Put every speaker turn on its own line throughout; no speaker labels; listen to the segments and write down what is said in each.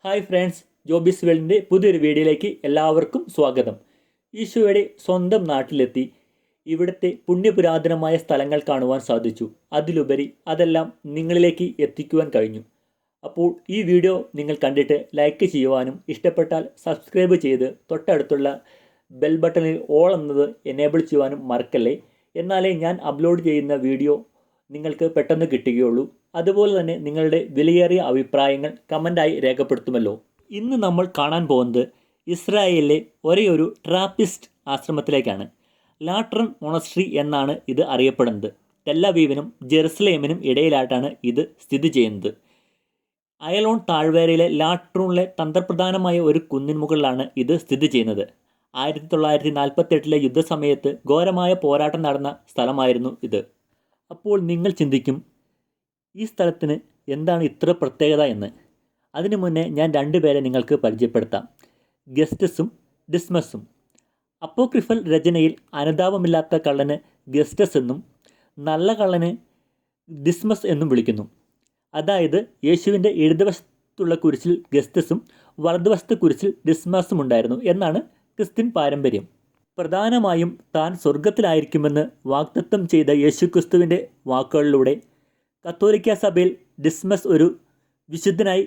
Hi friends, Joby's വേൾഡിൻ്റെ പുതിയൊരു വീഡിയോയിലേക്ക് എല്ലാവർക്കും സ്വാഗതം. ഈശോയുടെ സ്വന്തം നാട്ടിലെത്തി ഇവിടുത്തെ പുണ്യപുരാതനമായ സ്ഥലങ്ങൾ കാണുവാൻ സാധിച്ചു. അതിലുപരി അതെല്ലാം നിങ്ങളിലേക്ക് എത്തിക്കുവാൻ കഴിഞ്ഞു. അപ്പോൾ ഈ വീഡിയോ നിങ്ങൾ കണ്ടിട്ട് ലൈക്ക് ചെയ്യുവാനും ഇഷ്ടപ്പെട്ടാൽ സബ്സ്ക്രൈബ് ചെയ്ത് തൊട്ടടുത്തുള്ള ബെൽ ബട്ടണിൽ ഓൾ എന്നത് എനേബിൾ ചെയ്യുവാനും മറക്കല്ലേ. എന്നാലേ ഞാൻ അപ്ലോഡ് ചെയ്യുന്ന വീഡിയോ നിങ്ങൾക്ക് പെട്ടെന്ന് കിട്ടുകയുള്ളൂ. അതുപോലെ തന്നെ നിങ്ങളുടെ വിലയേറിയ അഭിപ്രായങ്ങൾ കമൻ്റായി രേഖപ്പെടുത്തുമല്ലോ. ഇന്ന് നമ്മൾ കാണാൻ പോകുന്നത് ഇസ്രായേലിലെ ഒരേയൊരു ട്രാപ്പിസ്റ്റ് ആശ്രമത്തിലേക്കാണ്. ലാട്രൺ മൊണസ്ട്രി എന്നാണ് ഇത് അറിയപ്പെടുന്നത്. ടെൽ അവീവിനും ജെറുസലേമിനും ഇടയിലായിട്ടാണ് ഇത് സ്ഥിതി ചെയ്യുന്നത്. അയലോൺ താഴ്വരയിലെ ലാട്രൂണിലെ തന്ത്രപ്രധാനമായ ഒരു കുന്നിൻ മുകളിലാണ് ഇത് സ്ഥിതി ചെയ്യുന്നത്. 1948 യുദ്ധസമയത്ത് ഘോരമായ പോരാട്ടം നടന്ന സ്ഥലമായിരുന്നു ഇത്. അപ്പോൾ നിങ്ങൾ ചിന്തിക്കും, ഈ സ്ഥലത്തിന് എന്താണ് ഇത്ര പ്രത്യേകത എന്ന്. അതിനു മുന്നേ ഞാൻ രണ്ടുപേരെ നിങ്ങൾക്ക് പരിചയപ്പെടുത്താം, ഗസ്റ്റസും ഡിസ്മസും. അപ്പോക്രിഫൽ രചനയിൽ അനുതാപമില്ലാത്ത കള്ളന് ഗസ്റ്റസ് എന്നും നല്ല കള്ളന് ഡിസ്മസ് എന്നും വിളിക്കുന്നു. അതായത് യേശുവിൻ്റെ ഇടതുവശത്തുള്ള കുരിശിൽ ഗസ്റ്റസും വലതുവശത്ത് കുരിശിൽ ഡിസ്മസും ഉണ്ടായിരുന്നു എന്നാണ് ക്രിസ്ത്യൻ പാരമ്പര്യം. പ്രധാനമായും താൻ സ്വർഗത്തിലായിരിക്കുമെന്ന് വാഗ്ദത്തം ചെയ്ത യേശുക്രിസ്തുവിൻ്റെ വാക്കുകളിലൂടെ കത്തോലിക്ക സഭയിൽ ഡിസ്മസ് ഒരു വിശുദ്ധനായി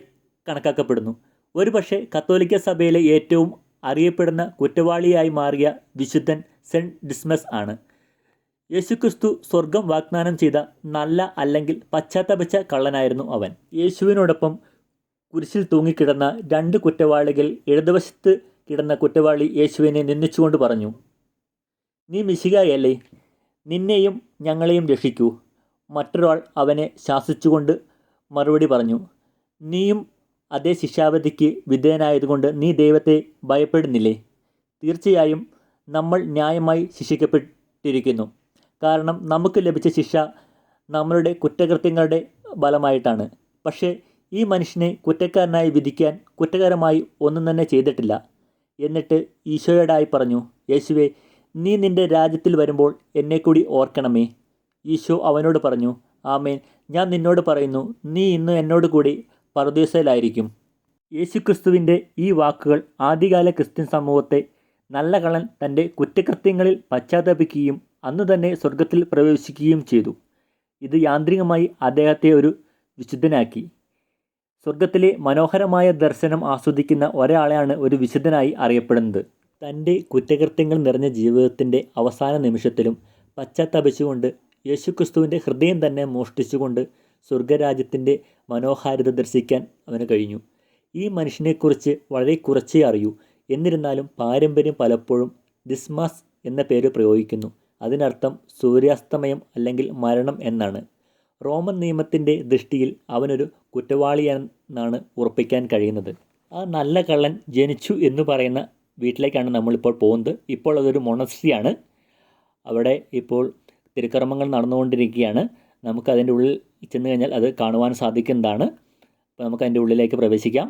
കണക്കാക്കപ്പെടുന്നു. ഒരുപക്ഷെ കത്തോലിക്ക സഭയിലെ ഏറ്റവും അറിയപ്പെടുന്ന കുറ്റവാളിയായി മാറിയ വിശുദ്ധൻ സെൻറ്റ് ഡിസ്മസ് ആണ്. യേശുക്രിസ്തു സ്വർഗം വാഗ്ദാനം ചെയ്ത നല്ല അല്ലെങ്കിൽ പശ്ചാത്തപിച്ച കള്ളനായിരുന്നു അവൻ. യേശുവിനോടൊപ്പം കുരിശിൽ തൂങ്ങിക്കിടന്ന രണ്ട് കുറ്റവാളികൾ ഇടതുവശത്ത് കിടന്ന കുറ്റവാളി യേശുവിനെ നിന്ദിച്ചുകൊണ്ട് പറഞ്ഞു, "നീ മിശിഹായല്ലേ? നിന്നെയും ഞങ്ങളെയും രക്ഷിക്കൂ." മറ്റൊരാൾ അവനെ ശാസിച്ചുകൊണ്ട് മറുപടി പറഞ്ഞു, "നീയും അതേ ശിക്ഷാവിധിക്ക് വിധേയനായതുകൊണ്ട് നീ ദൈവത്തെ ഭയപ്പെടുന്നില്ലേ? തീർച്ചയായും നമ്മൾ ന്യായമായി ശിക്ഷിക്കപ്പെട്ടിരിക്കുന്നു. കാരണം നമുക്ക് ലഭിച്ച ശിക്ഷ നമ്മളുടെ കുറ്റകൃത്യങ്ങളുടെ ഫലമായിട്ടാണ്. പക്ഷേ ഈ മനുഷ്യനെ കുറ്റക്കാരനായി വിധിക്കാൻ കുറ്റകരമായി ഒന്നും തന്നെ ചെയ്തിട്ടില്ല." എന്നിട്ട് ഈശോയോടായി പറഞ്ഞു, "യേശുവേ, നീ നിൻ്റെ രാജ്യത്തിൽ വരുമ്പോൾ എന്നെ കൂടി ഓർക്കണമേ." ഈശോ അവനോട് പറഞ്ഞു, "ആമേൻ, ഞാൻ നിന്നോട് പറയുന്നു, നീ ഇന്ന് എന്നോട് കൂടി പറുദീസയിലായിരിക്കും." യേശുക്രിസ്തുവിൻ്റെ ഈ വാക്കുകൾ ആദ്യകാല ക്രിസ്ത്യൻ സമൂഹത്തെ നല്ല കള്ളൻ തൻ്റെ കുറ്റകൃത്യങ്ങളിൽ പശ്ചാത്തപിക്കുകയും അന്നു തന്നെ സ്വർഗത്തിൽ പ്രവേശിക്കുകയും ചെയ്തു. ഇത് യാന്ത്രികമായി അദ്ദേഹത്തെ ഒരു വിശുദ്ധനാക്കി. സ്വർഗത്തിലെ മനോഹരമായ ദർശനം ആസ്വദിക്കുന്ന ഒരാളെയാണ് ഒരു വിശുദ്ധനായി അറിയപ്പെടുന്നത്. തൻ്റെ കുറ്റകൃത്യങ്ങൾ നിറഞ്ഞ ജീവിതത്തിൻ്റെ അവസാന നിമിഷത്തിലും പശ്ചാത്തപിച്ചുകൊണ്ട് യേശുക്രിസ്തുവിൻ്റെ ഹൃദയം തന്നെ മോഷ്ടിച്ചുകൊണ്ട് സ്വർഗരാജ്യത്തിൻ്റെ മനോഹാരിത ദർശിക്കാൻ അവന് കഴിഞ്ഞു. ഈ മനുഷ്യനെക്കുറിച്ച് വളരെ കുറച്ചേ അറിയൂ. എന്നിരുന്നാലും പാരമ്പര്യം പലപ്പോഴും ഡിസ്മാസ് എന്ന പേര് പ്രയോഗിക്കുന്നു. അതിനർത്ഥം സൂര്യാസ്തമയം അല്ലെങ്കിൽ മരണം എന്നാണ്. റോമൻ നിയമത്തിൻ്റെ ദൃഷ്ടിയിൽ അവനൊരു കുറ്റവാളിയെന്നാണ് ഉറപ്പിക്കാൻ കഴിയുന്നത്. ആ നല്ല കള്ളൻ ജനിച്ചു എന്ന് പറയുന്ന വീട്ടിലേക്കാണ് നമ്മളിപ്പോൾ പോകുന്നത്. ഇപ്പോൾ അതൊരു മൊണസ്ട്രിയാണ്. അവിടെ ഇപ്പോൾ തിരുക്കർമ്മങ്ങൾ നടന്നുകൊണ്ടിരിക്കുകയാണ്. നമുക്കതിൻ്റെ ഉള്ളിൽ ചെന്ന് കഴിഞ്ഞാൽ അത് കാണുവാൻ സാധിക്കുന്നതാണ്. അപ്പോൾ നമുക്ക് അതിൻ്റെ ഉള്ളിലേക്ക് പ്രവേശിക്കാം.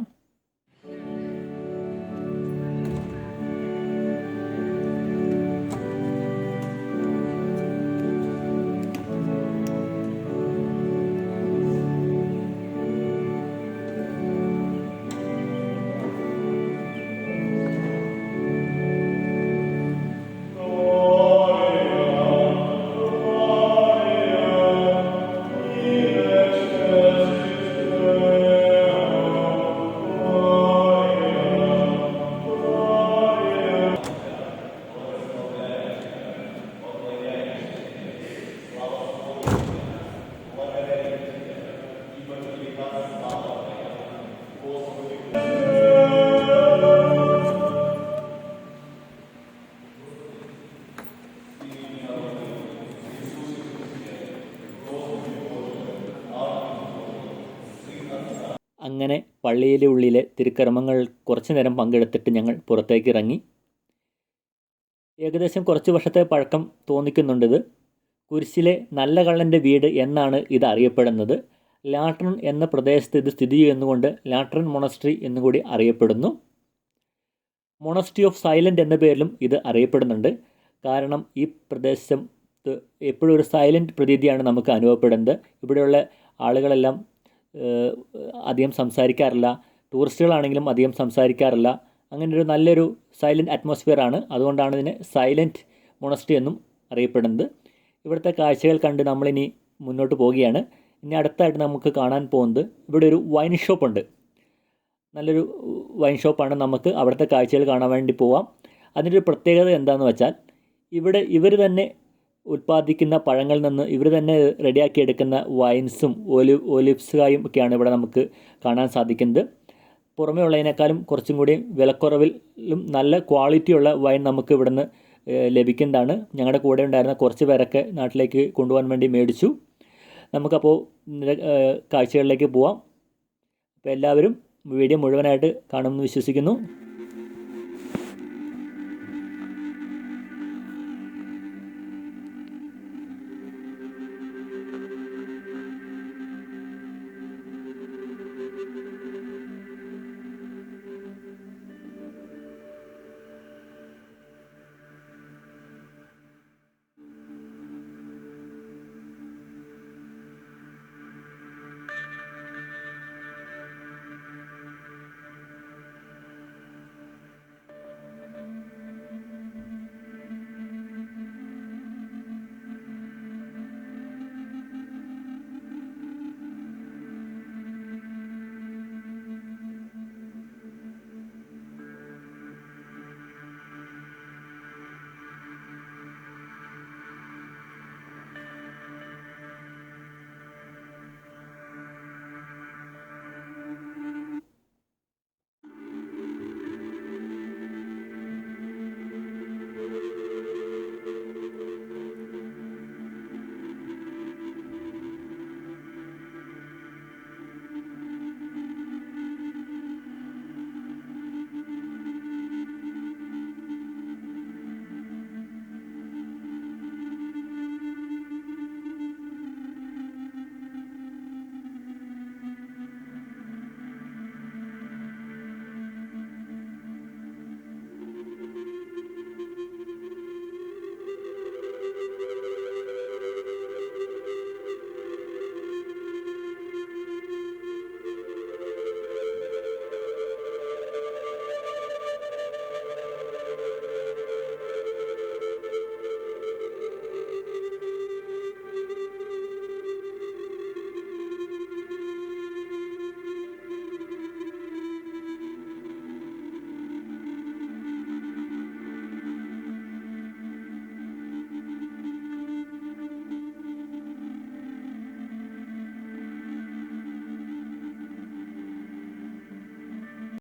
അങ്ങനെ പള്ളിയിലെ ഉള്ളിലെ തിരുക്കർമ്മങ്ങൾ കുറച്ചു നേരം പങ്കെടുത്തിട്ട് ഞങ്ങൾ പുറത്തേക്ക് ഇറങ്ങി. ഏകദേശം കുറച്ച് വർഷത്തെ പഴക്കം തോന്നിക്കുന്നുണ്ടിത്. കുരിശിലെ നല്ല കള്ളൻ്റെ വീട് എന്നാണ് ഇത് അറിയപ്പെടുന്നത്. ലാട്രൺ എന്ന പ്രദേശത്ത് ഇത് സ്ഥിതി ചെയ്യുന്നതുകൊണ്ട് ലാട്രൺ മൊണസ്ട്രി എന്നുകൂടി അറിയപ്പെടുന്നു. മൊണസ്ട്രി ഓഫ് സൈലൻറ്റ് എന്ന പേരിലും ഇത് അറിയപ്പെടുന്നുണ്ട്. കാരണം ഈ പ്രദേശത്ത് എപ്പോഴും ഒരു സൈലൻറ്റ് പ്രതീതിയാണ് നമുക്ക് അനുഭവപ്പെടുന്നത്. ഇവിടെയുള്ള ആളുകളെല്ലാം അധികം സംസാരിക്കാറില്ല. ടൂറിസ്റ്റുകളാണെങ്കിലും അധികം സംസാരിക്കാറില്ല. അങ്ങനെ ഒരു നല്ലൊരു സൈലൻറ്റ് അറ്റ്മോസ്ഫിയർ ആണ്. അതുകൊണ്ടാണ് ഇതിനെ സൈലൻറ്റ് മൊണസ്ട്രി എന്നും അറിയപ്പെടുന്നത്. ഇവിടുത്തെ കാഴ്ചകൾ കണ്ട് നമ്മളിനി മുന്നോട്ട് പോവുകയാണ്. ഇനി അടുത്തായിട്ട് നമുക്ക് കാണാൻ പോകുന്നത് ഇവിടെ ഒരു വൈൻ ഷോപ്പുണ്ട്. നല്ലൊരു വൈൻ ഷോപ്പാണ്. നമുക്ക് അവിടുത്തെ കാഴ്ചകൾ കാണാൻ വേണ്ടി പോവാം. അതിൻ്റെ ഒരു പ്രത്യേകത എന്താണെന്ന് വെച്ചാൽ ഇവിടെ ഇവർ തന്നെ ഉൽപ്പാദിക്കുന്ന പഴങ്ങളിൽ നിന്ന് ഇവർ തന്നെ റെഡിയാക്കി എടുക്കുന്ന വൈൻസും ഒലിവ്സുകായും ഒക്കെയാണ് ഇവിടെ നമുക്ക് കാണാൻ സാധിക്കുന്നത്. പുറമേ ഉള്ളതിനേക്കാളും കുറച്ചും കൂടി വിലക്കുറവിലും നല്ല ക്വാളിറ്റിയുള്ള വൈൻ നമുക്ക് ഇവിടുന്ന് ലഭിക്കുന്നതാണ്. ഞങ്ങളുടെ കൂടെ ഉണ്ടായിരുന്ന കുറച്ച് പേരൊക്കെ നാട്ടിലേക്ക് കൊണ്ടുപോകാൻ വേണ്ടി മേടിച്ചു. നമുക്കപ്പോൾ കാഴ്ചകളിലേക്ക് പോവാം. അപ്പോൾ എല്ലാവരും വീഡിയോ മുഴുവനായിട്ട് കാണുമെന്ന് വിശ്വസിക്കുന്നു.